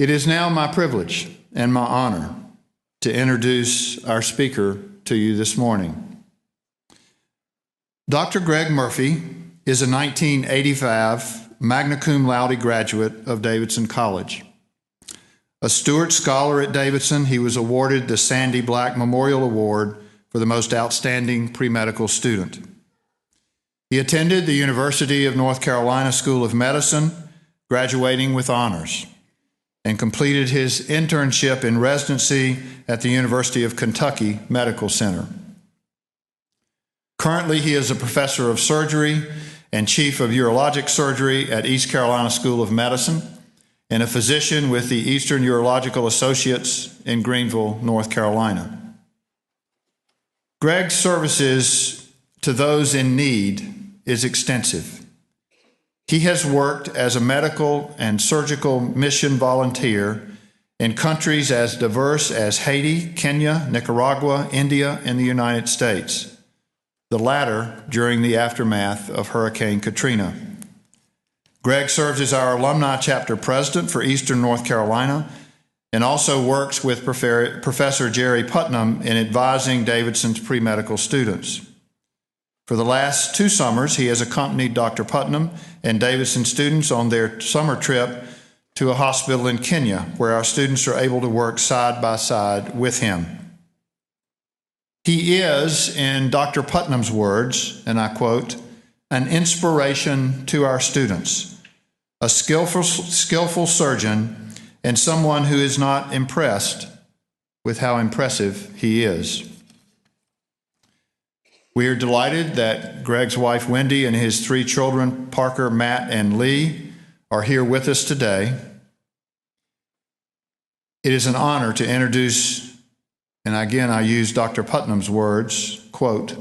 It is now my privilege and my honor to introduce our speaker to you this morning. Dr. Greg Murphy is a 1985 magna cum laude graduate of Davidson College. A Stewart Scholar at Davidson, he was awarded the Sandy Black Memorial Award for the most outstanding pre-medical student. He attended the University of North Carolina School of Medicine, graduating with honors, and completed his internship in residency at the University of Kentucky Medical Center. Currently, he is a professor of surgery and chief of urologic surgery at East Carolina School of Medicine and a physician with the Eastern Urological Associates in Greenville, North Carolina. Greg's services to those in need is extensive. He has worked as a medical and surgical mission volunteer in countries as diverse as Haiti, Kenya, Nicaragua, India, and the United States, the latter during the aftermath of Hurricane Katrina. Greg serves as our alumni chapter president for Eastern North Carolina and also works with Professor Jerry Putnam in advising Davidson's pre-medical students. For the last 2 summers, he has accompanied Dr. Putnam and Davidson students on their summer trip to a hospital in Kenya, where our students are able to work side by side with him. He is, in Dr. Putnam's words, and I quote, an inspiration to our students, a skillful surgeon, and someone who is not impressed with how impressive he is. We are delighted that Greg's wife, Wendy, and his 3 children, Parker, Matt, and Lee, are here with us today. It is an honor to introduce, and again I use Dr. Putnam's words, quote,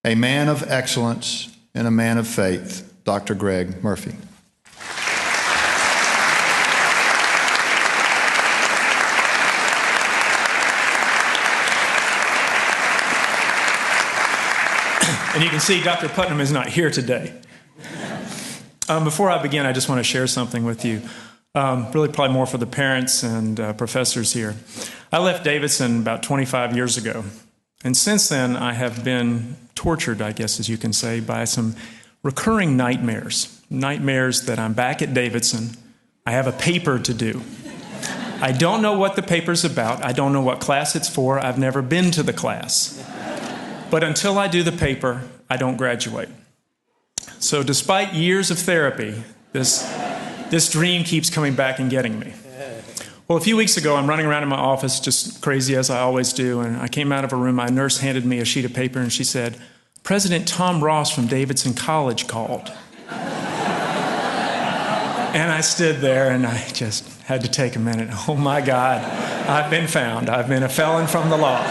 a man of excellence and a man of faith, Dr. Greg Murphy. And you can see Dr. Putnam is not here today. Before I begin, I just want to share something with you. Really probably more for the parents and professors here. I left Davidson about 25 years ago. And since then, I have been tortured, I guess, as you can say, by some recurring nightmares. Nightmares that I'm back at Davidson. I have a paper to do. I don't know what the paper's about. I don't know what class it's for. I've never been to the class. But until I do the paper, I don't graduate. So despite years of therapy, this dream keeps coming back and getting me. Well, a few weeks ago, I'm running around in my office, just crazy as I always do, and I came out of a room. My nurse handed me a sheet of paper, and she said, President Tom Ross from Davidson College called. And I stood there, and I just had to take a minute. Oh, my God, I've been found. I've been a felon from the law.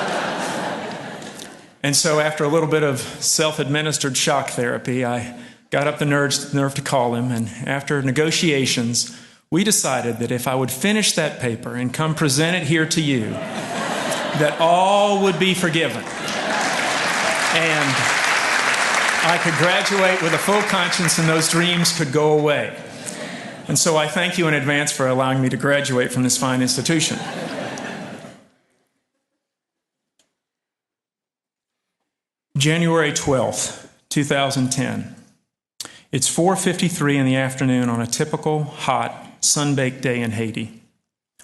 And so after a little bit of self-administered shock therapy, I got up the nerve to call him, and after negotiations, we decided that if I would finish that paper and come present it here to you, that all would be forgiven. And I could graduate with a full conscience and those dreams could go away. And so I thank you in advance for allowing me to graduate from this fine institution. January 12th, 2010. It's 4:53 in the afternoon on a typical, hot, sun-baked day in Haiti.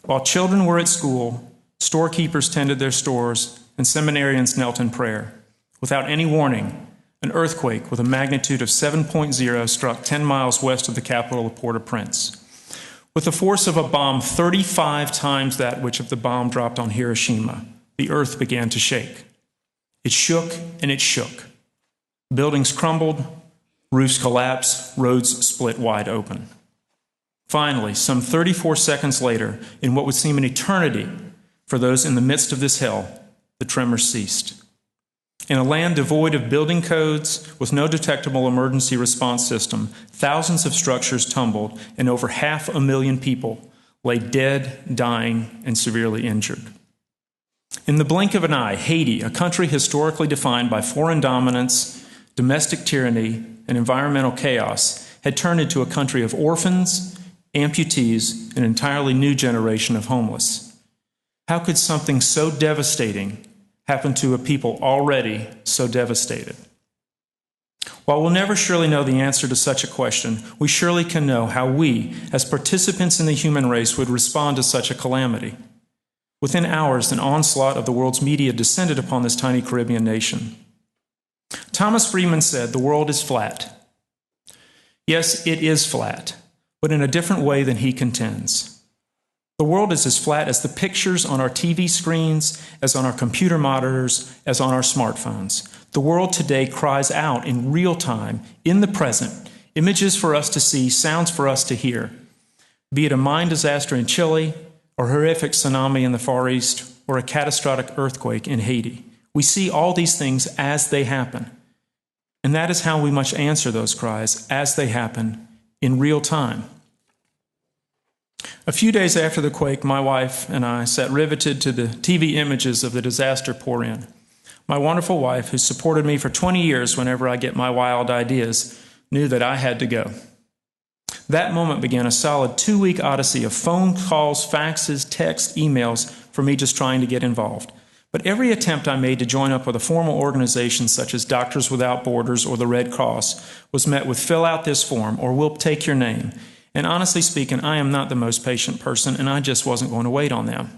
While children were at school, storekeepers tended their stores, and seminarians knelt in prayer. Without any warning, an earthquake with a magnitude of 7.0 struck 10 miles west of the capital of Port-au-Prince. With the force of a bomb 35 times that which of the bomb dropped on Hiroshima, the earth began to shake. It shook and it shook. Buildings crumbled, roofs collapsed, roads split wide open. Finally, some 34 seconds later, in what would seem an eternity for those in the midst of this hell, the tremors ceased. In a land devoid of building codes, with no detectable emergency response system, thousands of structures tumbled, and over 500,000 people lay dead, dying, and severely injured. In the blink of an eye, Haiti, a country historically defined by foreign dominance, domestic tyranny, and environmental chaos, had turned into a country of orphans, amputees, an entirely new generation of homeless. How could something so devastating happen to a people already so devastated? While we'll never surely know the answer to such a question, we surely can know how we, as participants in the human race, would respond to such a calamity. Within hours, an onslaught of the world's media descended upon this tiny Caribbean nation. Thomas Friedman said, "The world is flat." Yes, it is flat, but in a different way than he contends. The world is as flat as the pictures on our TV screens, as on our computer monitors, as on our smartphones. The world today cries out in real time, in the present, images for us to see, sounds for us to hear. Be it a mine disaster in Chile, or a horrific tsunami in the Far East, or a catastrophic earthquake in Haiti. We see all these things as they happen. And that is how we must answer those cries, as they happen, in real time. A few days after the quake, my wife and I sat riveted to the TV images of the disaster pour in. My wonderful wife, who supported me for 20 years whenever I get my wild ideas, knew that I had to go. That moment began a solid 2-week odyssey of phone calls, faxes, texts, emails for me just trying to get involved. But every attempt I made to join up with a formal organization such as Doctors Without Borders or the Red Cross was met with "fill out this form" or "we'll take your name." And honestly speaking, I am not the most patient person, and I just wasn't going to wait on them.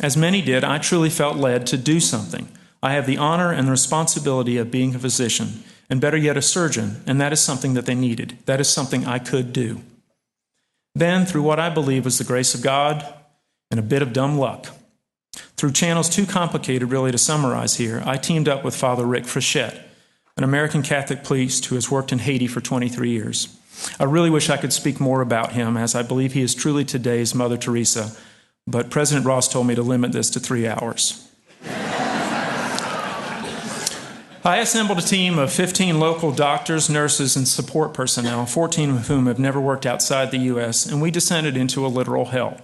As many did, I truly felt led to do something. I have the honor and the responsibility of being a physician, and better yet, a surgeon, and that is something that they needed. That is something I could do. Then, through what I believe was the grace of God and a bit of dumb luck, through channels too complicated really to summarize here, I teamed up with Father Rick Frechette, an American Catholic priest who has worked in Haiti for 23 years. I really wish I could speak more about him, as I believe he is truly today's Mother Teresa, but President Ross told me to limit this to 3 hours. I assembled a team of 15 local doctors, nurses, and support personnel, 14 of whom have never worked outside the U.S., and we descended into a literal hell.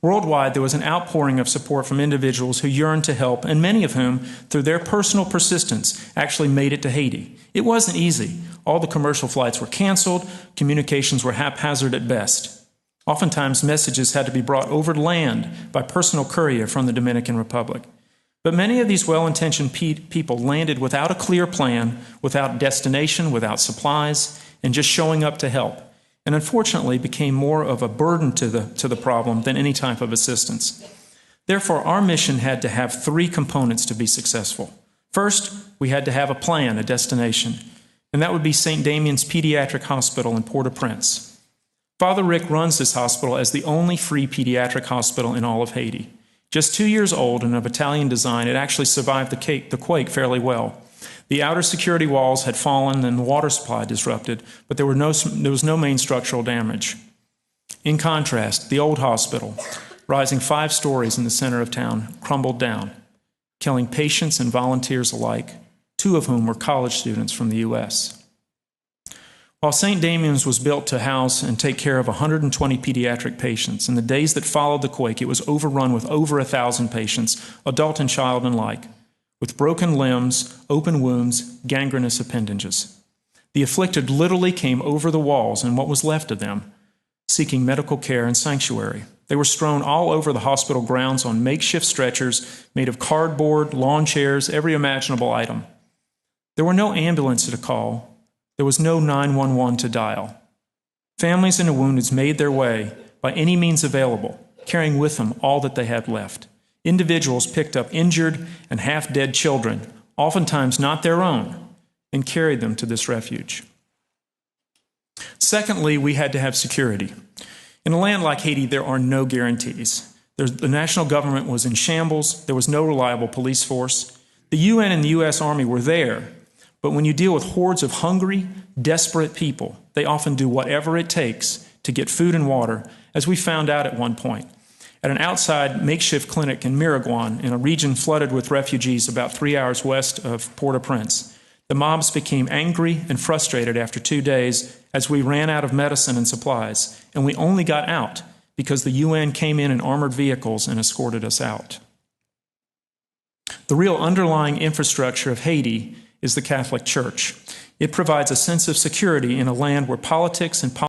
Worldwide, there was an outpouring of support from individuals who yearned to help, and many of whom, through their personal persistence, actually made it to Haiti. It wasn't easy. All the commercial flights were canceled, communications were haphazard at best. Oftentimes, messages had to be brought over land by personal courier from the Dominican Republic. But many of these well-intentioned people landed without a clear plan, without destination, without supplies, and just showing up to help, and unfortunately became more of a burden to the problem than any type of assistance. Therefore, our mission had to have 3 components to be successful. First, we had to have a plan, a destination, and that would be St. Damian's Pediatric Hospital in Port-au-Prince. Father Rick runs this hospital as the only free pediatric hospital in all of Haiti. Just 2 years old and of Italian design, it actually survived the quake fairly well. The outer security walls had fallen and the water supply disrupted, but there was no main structural damage. In contrast, the old hospital, rising 5 stories in the center of town, crumbled down, killing patients and volunteers alike, 2 of whom were college students from the U.S. While St. Damian's was built to house and take care of 120 pediatric patients, in the days that followed the quake, it was overrun with over 1,000 patients, adult and child alike, with broken limbs, open wounds, gangrenous appendages. The afflicted literally came over the walls and what was left of them, seeking medical care and sanctuary. They were strewn all over the hospital grounds on makeshift stretchers made of cardboard, lawn chairs, every imaginable item. There were no ambulances to call. There was no 911 to dial. Families and the wounded made their way by any means available, carrying with them all that they had left. Individuals picked up injured and half-dead children, oftentimes not their own, and carried them to this refuge. Secondly, we had to have security. In a land like Haiti, there are no guarantees. The national government was in shambles. There was no reliable police force. The UN and the U.S. Army were there, but when you deal with hordes of hungry, desperate people, they often do whatever it takes to get food and water, as we found out at one point. At an outside makeshift clinic in Miraguan, in a region flooded with refugees about 3 hours west of Port-au-Prince, the mobs became angry and frustrated after 2 days as we ran out of medicine and supplies, and we only got out because the UN came in armored vehicles and escorted us out. The real underlying infrastructure of Haiti is the Catholic Church. It provides a sense of security in a land where politics and